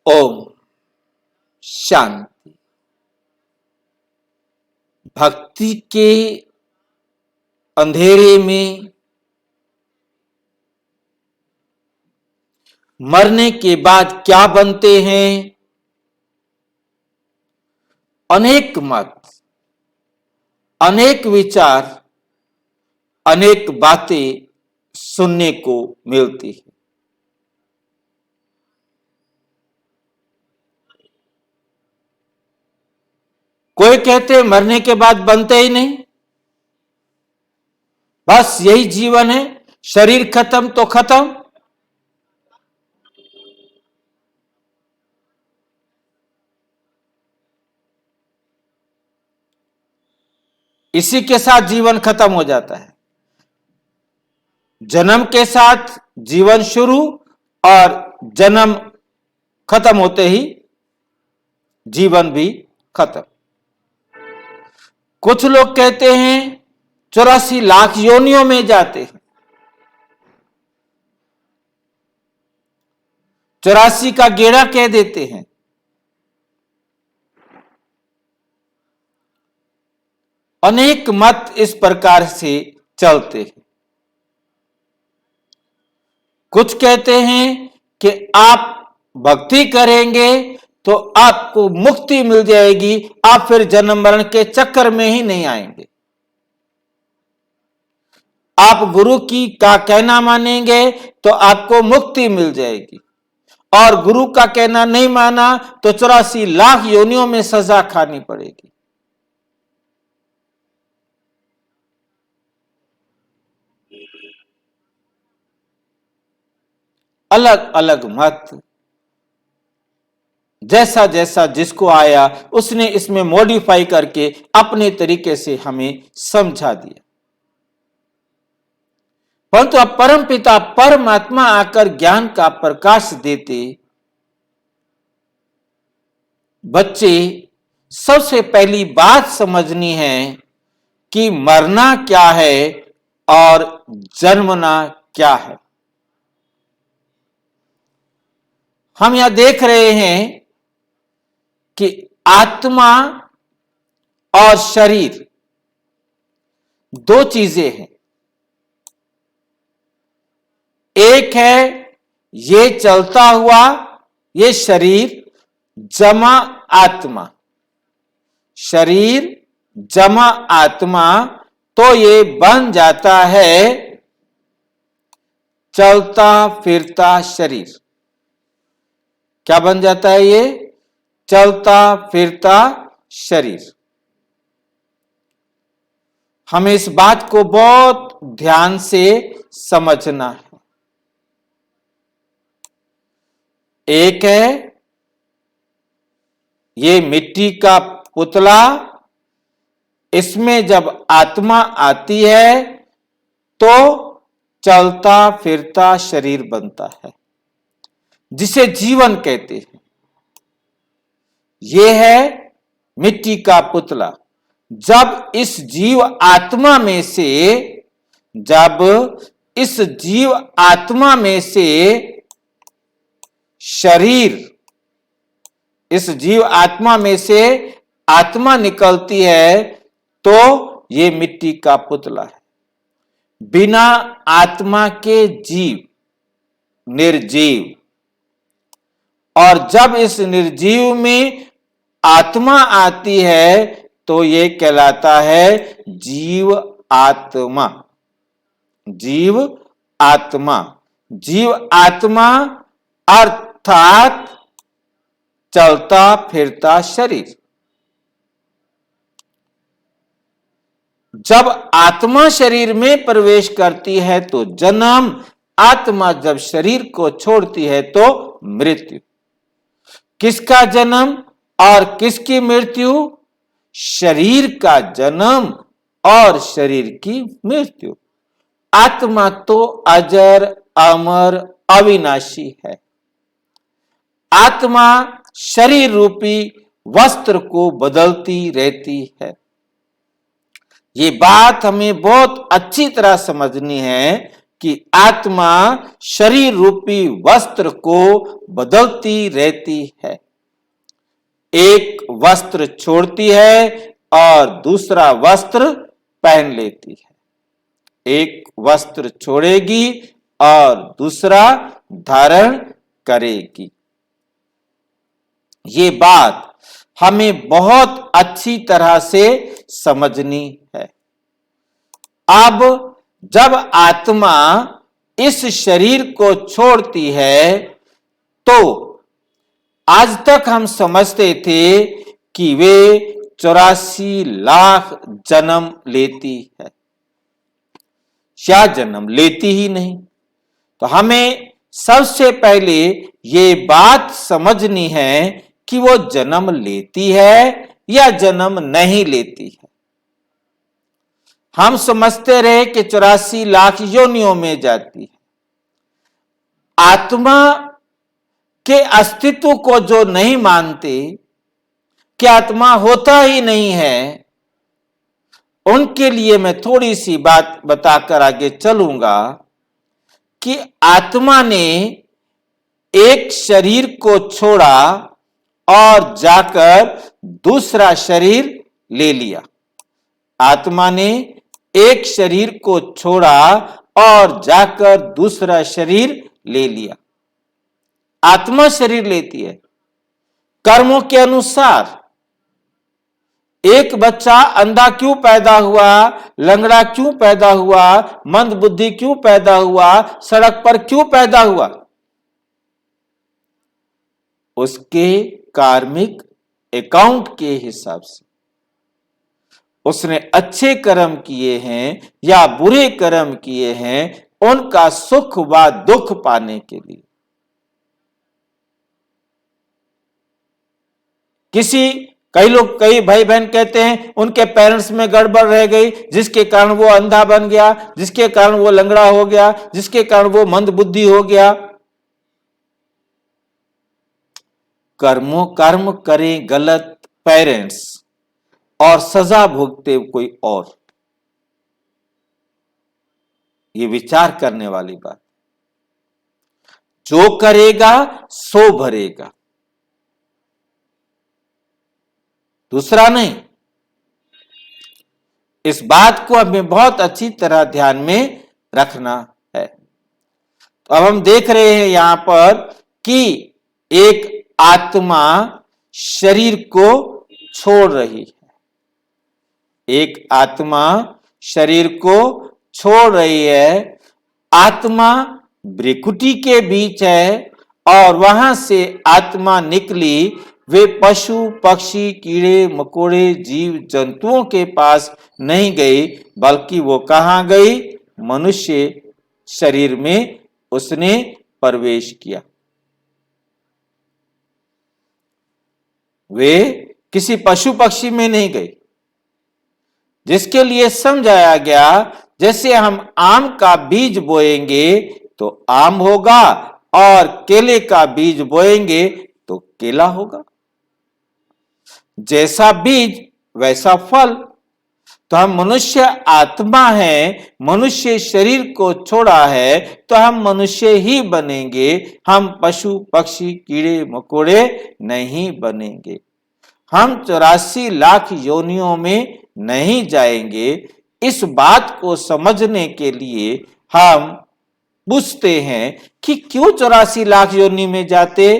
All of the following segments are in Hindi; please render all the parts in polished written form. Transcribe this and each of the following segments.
ओम शांति। भक्ति के अंधेरे में मरने के बाद क्या बनते हैं, अनेक मत, अनेक विचार, अनेक बातें सुनने को मिलती है। कोई कहते मरने के बाद बनते ही नहीं, बस यही जीवन है, शरीर खत्म तो खत्म। इसी के साथ जीवन खत्म हो जाता है। जन्म के साथ जीवन शुरू और जन्म खत्म होते ही जीवन भी खत्म। कुछ लोग कहते हैं 84 लाख योनियों में जाते हैं। 84 का गेड़ा कह देते हैं। अनेक मत इस प्रकार से चलते हैं। कुछ कहते हैं कि आप भक्ति करेंगे तो आपको मुक्ति मिल जाएगी, आप फिर जन्म मरण के चक्कर में ही नहीं आएंगे। आप गुरु की का कहना मानेंगे तो आपको मुक्ति मिल जाएगी, और गुरु का कहना नहीं माना तो 84 लाख योनियों में सजा खानी पड़ेगी। अलग अलग मत, जैसा जैसा जिसको आया उसने इसमें मॉडिफाई करके अपने तरीके से हमें समझा दिया। परंतु अब परम पिता परमात्मा आकर ज्ञान का प्रकाश देते, बच्चे सबसे पहली बात समझनी है कि मरना क्या है और जन्मना क्या है। हम यहां देख रहे हैं कि आत्मा और शरीर दो चीजें हैं। एक है ये चलता हुआ ये शरीर जमा आत्मा, शरीर जमा आत्मा, तो ये बन जाता है चलता फिरता शरीर। क्या बन जाता है ये? चलता फिरता शरीर। हमें इस बात को बहुत ध्यान से समझना है। एक है ये मिट्टी का पुतला, इसमें जब आत्मा आती है तो चलता फिरता शरीर बनता है, जिसे जीवन कहते हैं। यह है मिट्टी का पुतला। जब इस जीव आत्मा में से, जब इस जीव आत्मा में से शरीर, इस जीव आत्मा में से आत्मा निकलती है तो ये मिट्टी का पुतला है। बिना आत्मा के जीव निर्जीव, और जब इस निर्जीव में आत्मा आती है तो ये कहलाता है जीव आत्मा। जीव आत्मा, जीव आत्मा अर्थात चलता फिरता शरीर। जब आत्मा शरीर में प्रवेश करती है तो जन्म, आत्मा जब शरीर को छोड़ती है तो मृत्यु। किसका जन्म और किसकी मृत्यु? शरीर का जन्म और शरीर की मृत्यु। आत्मा तो अजर अमर अविनाशी है। आत्मा शरीर रूपी वस्त्र को बदलती रहती है। ये बात हमें बहुत अच्छी तरह समझनी है कि आत्मा शरीर रूपी वस्त्र को बदलती रहती है। एक वस्त्र छोड़ती है और दूसरा वस्त्र पहन लेती है। एक वस्त्र छोड़ेगी और दूसरा धारण करेगी। ये बात हमें बहुत अच्छी तरह से समझनी है। अब जब आत्मा इस शरीर को छोड़ती है तो आज तक हम समझते थे कि वे 84 लाख जन्म लेती है या जन्म लेती ही नहीं। तो हमें सबसे पहले ये बात समझनी है कि वो जन्म लेती है या जन्म नहीं लेती है। हम समझते रहे कि 84 लाख योनियों में जाती है। आत्मा के अस्तित्व को जो नहीं मानते कि आत्मा होता ही नहीं है, उनके लिए मैं थोड़ी सी बात बताकर आगे चलूंगा कि आत्मा ने एक शरीर को छोड़ा और जाकर दूसरा शरीर ले लिया। आत्मा ने एक शरीर को छोड़ा और जाकर दूसरा शरीर ले लिया। आत्मा शरीर लेती है कर्मों के अनुसार। एक बच्चा अंधा क्यों पैदा हुआ, लंगड़ा क्यों पैदा हुआ, मंद बुद्धि क्यों पैदा हुआ, सड़क पर क्यों पैदा हुआ? उसके कार्मिक अकाउंट के हिसाब से। उसने अच्छे कर्म किए हैं या बुरे कर्म किए हैं, उनका सुख व दुख पाने के लिए। कई भाई बहन कहते हैं उनके पेरेंट्स में गड़बड़ रह गई, जिसके कारण वो अंधा बन गया, जिसके कारण वो लंगड़ा हो गया, जिसके कारण वो मंद बुद्धि हो गया। कर्म करें गलत पेरेंट्स और सजा भुगते कोई और, ये विचार करने वाली बात। जो करेगा सो भरेगा, दूसरा नहीं। इस बात को हमें बहुत अच्छी तरह ध्यान में रखना है। तो अब हम देख रहे हैं यहां पर कि एक आत्मा शरीर को छोड़ रही है। एक आत्मा शरीर को छोड़ रही है। आत्मा भ्रिकुटी के बीच है और वहां से आत्मा निकली। वे पशु पक्षी कीड़े मकोड़े जीव जंतुओं के पास नहीं गई, बल्कि वो कहां गई? मनुष्य शरीर में उसने प्रवेश किया। वे किसी पशु पक्षी में नहीं गई, जिसके लिए समझाया गया जैसे हम आम का बीज बोएंगे तो आम होगा और केले का बीज बोएंगे तो केला होगा। जैसा बीज वैसा फल। तो हम मनुष्य आत्मा है, मनुष्य शरीर को छोड़ा है तो हम मनुष्य ही बनेंगे, हम पशु पक्षी कीड़े मकोड़े नहीं बनेंगे। हम 84 लाख योनियों में नहीं जाएंगे। इस बात को समझने के लिए हम पूछते हैं कि क्यों 84 लाख योनि में जाते?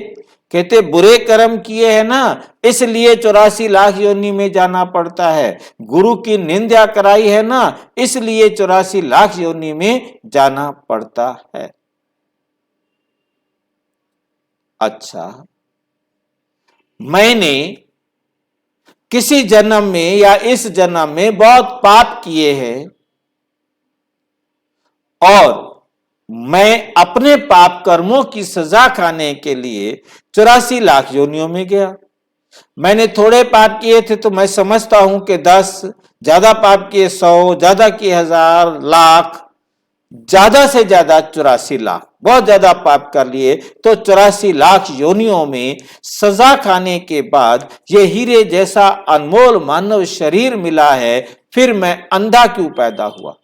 कहते बुरे कर्म किए हैं ना, इसलिए 84 लाख योनि में जाना पड़ता है। गुरु की निंदा कराई है ना, इसलिए 84 लाख योनि में जाना पड़ता है। अच्छा, मैंने किसी जन्म में या इस जन्म में बहुत पाप किए हैं और मैं अपने पाप कर्मों की सजा खाने के लिए 84 लाख योनियों में गया। मैंने थोड़े पाप किए थे तो मैं समझता हूं कि 10, ज्यादा पाप किए 100, ज्यादा किए 1000, लाख, ज्यादा से ज्यादा 84 लाख, बहुत ज्यादा पाप कर लिए तो 84 लाख योनियों में सजा खाने के बाद ये हीरे जैसा अनमोल मानव शरीर मिला है। फिर मैं अंधा क्यों पैदा हुआ?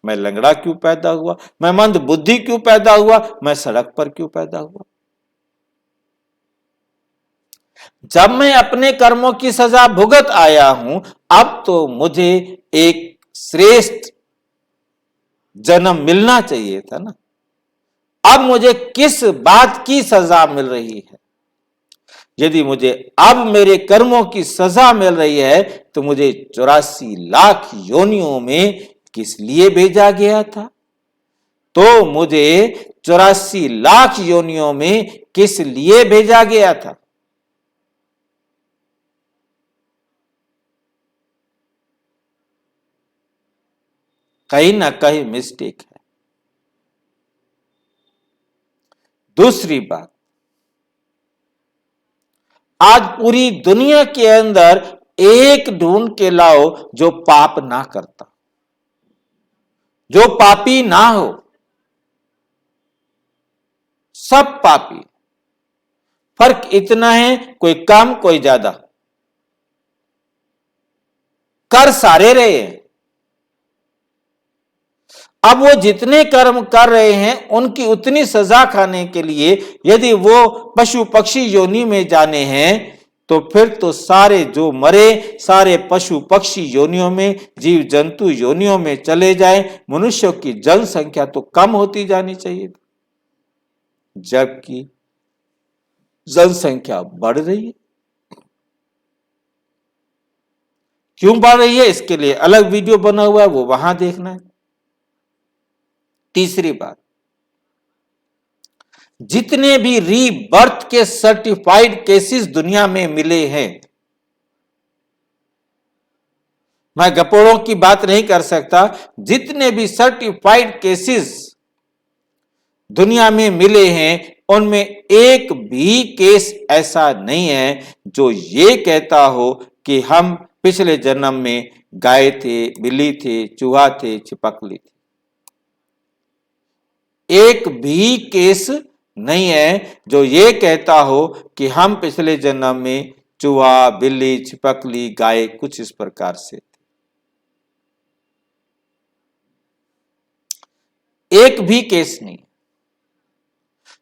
मैं लंगड़ा क्यों पैदा हुआ, मैं मंद बुद्धि क्यों पैदा हुआ, मैं सड़क पर क्यों पैदा हुआ। जब मैं अपने कर्मों की सजा भुगत आया हूं, अब तो मुझे एक श्रेष्ठ जन्म मिलना चाहिए था ना। अब मुझे किस बात की सजा मिल रही है? यदि मुझे अब मेरे कर्मों की सजा मिल रही है तो मुझे 84 लाख योनियों में किस लिए भेजा गया था? तो मुझे 84 लाख योनियों में किस लिए भेजा गया था? कहीं ना कहीं मिस्टेक है। दूसरी बात, आज पूरी दुनिया के अंदर एक ढूंढ के लाओ जो पाप ना करता, जो पापी ना हो। सब पापी, फर्क इतना है कोई कम कोई ज्यादा, कर सारे रहे हैं। अब वो जितने कर्म कर रहे हैं उनकी उतनी सजा खाने के लिए यदि वो पशु पक्षी योनि में जाने हैं तो फिर तो सारे जो मरे सारे पशु पक्षी योनियों में, जीव जंतु योनियों में चले जाएं। मनुष्यों की जनसंख्या तो कम होती जानी चाहिए, जबकि जनसंख्या बढ़ रही है। क्यों बढ़ रही है इसके लिए अलग वीडियो बना हुआ है, वो वहां देखना है। तीसरी बात, जितने भी रीबर्थ के सर्टिफाइड केसेस दुनिया में मिले हैं, मैं गपोड़ों की बात नहीं कर सकता, जितने भी सर्टिफाइड केसेस दुनिया में मिले हैं उनमें एक भी केस ऐसा नहीं है जो ये कहता हो कि हम पिछले जन्म में गाय थे, बिल्ली थे, चूहा थे, छिपकली थी। एक भी केस नहीं है जो ये कहता हो कि हम पिछले जन्म में चूहा, बिल्ली, छिपकली, गाय कुछ इस प्रकार से थे। एक भी केस नहीं।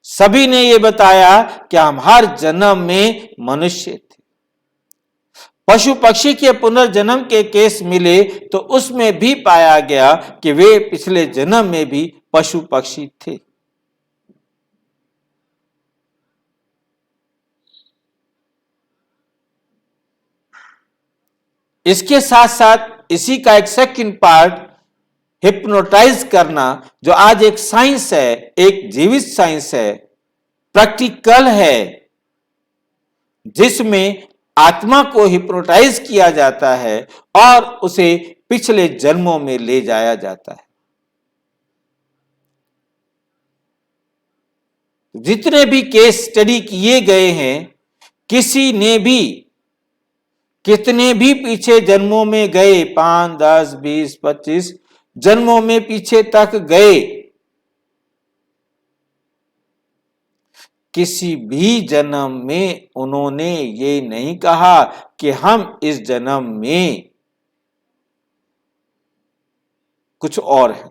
सभी ने ये बताया कि हम हर जन्म में मनुष्य थे। पशु पक्षी के पुनर्जन्म के केस मिले तो उसमें भी पाया गया कि वे पिछले जन्म में भी पशु पक्षी थे। इसके साथ साथ इसी का एक सेकंड पार्ट, हिप्नोटाइज करना, जो आज एक साइंस है, एक जीवित साइंस है, प्रैक्टिकल है, जिसमें आत्मा को हिप्नोटाइज किया जाता है और उसे पिछले जन्मों में ले जाया जाता है। जितने भी केस स्टडी किए गए हैं, किसी ने भी कितने भी पीछे जन्मों में गए, 5, 10, 20, 25 जन्मों में पीछे तक गए, किसी भी जन्म में उन्होंने ये नहीं कहा कि हम इस जन्म में कुछ और है,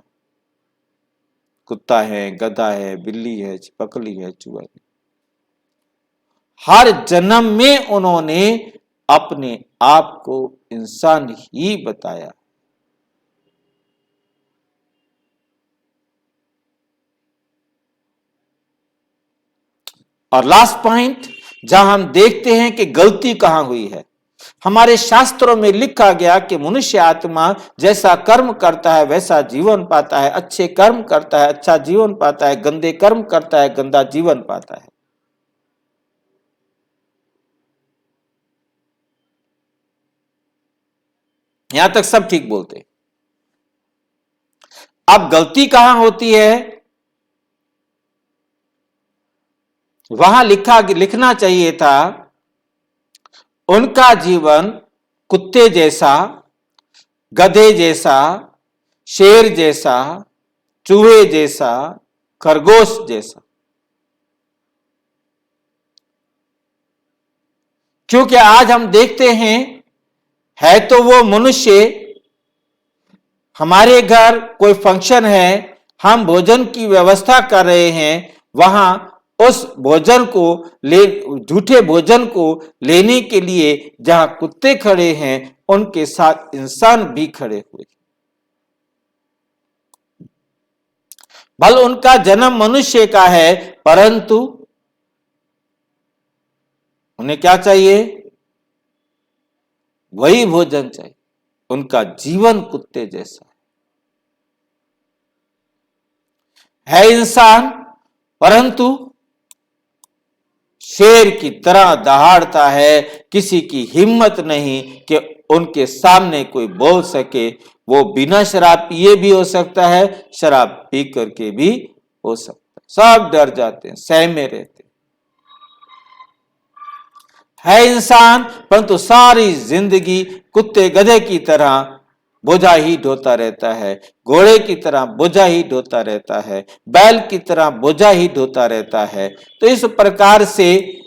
कुत्ता है, गधा है, बिल्ली है, छिपकली है, चूहा है। हर जन्म में उन्होंने अपने आप को इंसान ही बताया। और लास्ट पॉइंट जहां हम देखते हैं कि गलती कहां हुई है, हमारे शास्त्रों में लिखा गया कि मनुष्य आत्मा जैसा कर्म करता है वैसा जीवन पाता है, अच्छे कर्म करता है अच्छा जीवन पाता है, गंदे कर्म करता है गंदा जीवन पाता है। यहां तक सब ठीक बोलते हैं। अब गलती कहां होती है? वहां लिखना चाहिए था उनका जीवन कुत्ते जैसा, गधे जैसा, शेर जैसा, चूहे जैसा, खरगोश जैसा। क्योंकि आज हम देखते हैं है तो वो मनुष्य हमारे घर कोई फंक्शन है, हम भोजन की व्यवस्था कर रहे हैं, वहां उस भोजन को झूठे भोजन को लेने के लिए जहां कुत्ते खड़े हैं, उनके साथ इंसान भी खड़े हुए। भले उनका जन्म मनुष्य का है, परंतु उन्हें क्या चाहिए? वही भोजन चाहिए। उनका जीवन कुत्ते जैसा है इंसान, परंतु शेर की तरह दहाड़ता है। किसी की हिम्मत नहीं कि उनके सामने कोई बोल सके। वो बिना शराब पिए भी हो सकता है, शराब पी करके भी हो सकता है। सब डर जाते हैं, सहमे रहते है इंसान, परंतु सारी जिंदगी कुत्ते गधे की तरह बोझा ही ढोता रहता है, घोड़े की तरह बोझा ही ढोता रहता है, बैल की तरह बोझा ही ढोता रहता है। तो इस प्रकार से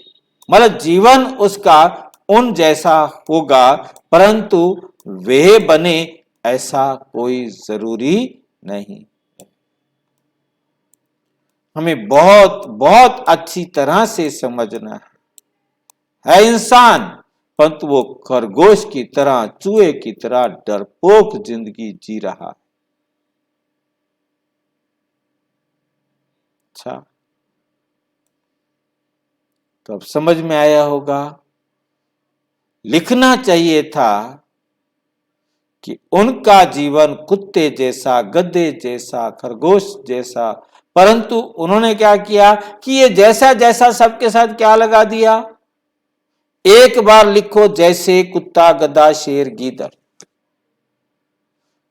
मतलब जीवन उसका उन जैसा होगा, परंतु वे बने ऐसा कोई जरूरी नहीं। हमें बहुत बहुत अच्छी तरह से समझना है इंसान, परंतु वो खरगोश की तरह, चूहे की तरह डरपोक जिंदगी जी रहा। अच्छा, तो अब समझ में आया होगा। लिखना चाहिए था कि उनका जीवन कुत्ते जैसा, गधे जैसा, खरगोश जैसा, परंतु उन्होंने क्या किया कि ये जैसा जैसा सबके साथ क्या लगा दिया। एक बार लिखो जैसे कुत्ता, गधा, शेर, गीदड़,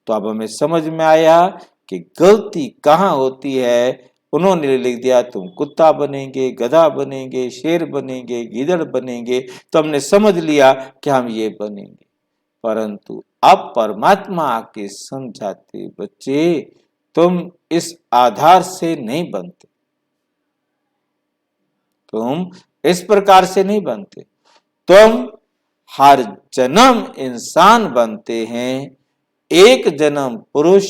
तो अब हमें समझ में आया कि गलती कहां होती है। उन्होंने लिख दिया तुम कुत्ता बनेंगे, गधा बनेंगे, शेर बनेंगे, गीदड़ बनेंगे, तो हमने समझ लिया कि हम ये बनेंगे। परंतु अब परमात्मा आके समझाते, बच्चे तुम इस आधार से नहीं बनते, तुम इस प्रकार से नहीं बनते। तुम हर जन्म इंसान बनते हैं, एक जन्म पुरुष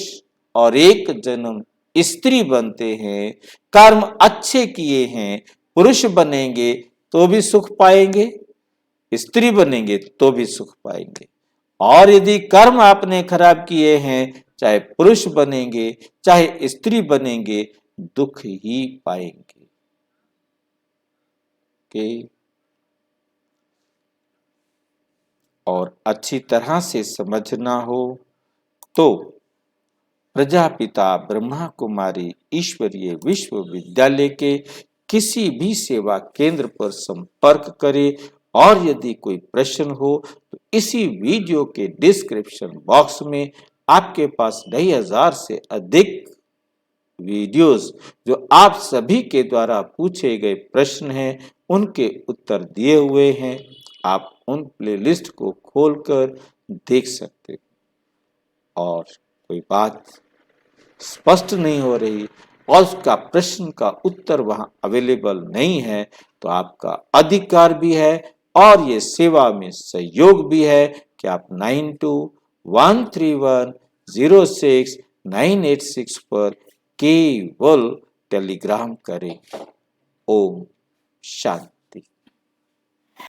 और एक जन्म स्त्री बनते हैं। कर्म अच्छे किए हैं, पुरुष बनेंगे तो भी सुख पाएंगे, स्त्री बनेंगे तो भी सुख पाएंगे। और यदि कर्म आपने खराब किए हैं, चाहे पुरुष बनेंगे चाहे स्त्री बनेंगे, दुख ही पाएंगे। और अच्छी तरह से समझना हो तो प्रजापिता ब्रह्मा कुमारी ईश्वरीय विश्वविद्यालय के किसी भी सेवा केंद्र पर संपर्क करें। और यदि कोई प्रश्न हो तो इसी वीडियो के डिस्क्रिप्शन बॉक्स में आपके पास 2500 से अधिक वीडियोस जो आप सभी के द्वारा पूछे गए प्रश्न हैं, उनके उत्तर दिए हुए हैं। आप उन प्लेलिस्ट को खोलकर देख सकते हैं। और कोई बात स्पष्ट नहीं हो रही और उसका प्रश्न का उत्तर वहां अवेलेबल नहीं है, तो आपका अधिकार भी है और ये सेवा में सहयोग भी है कि आप 9213106986 पर केवल टेलीग्राम करें। ओम शांति।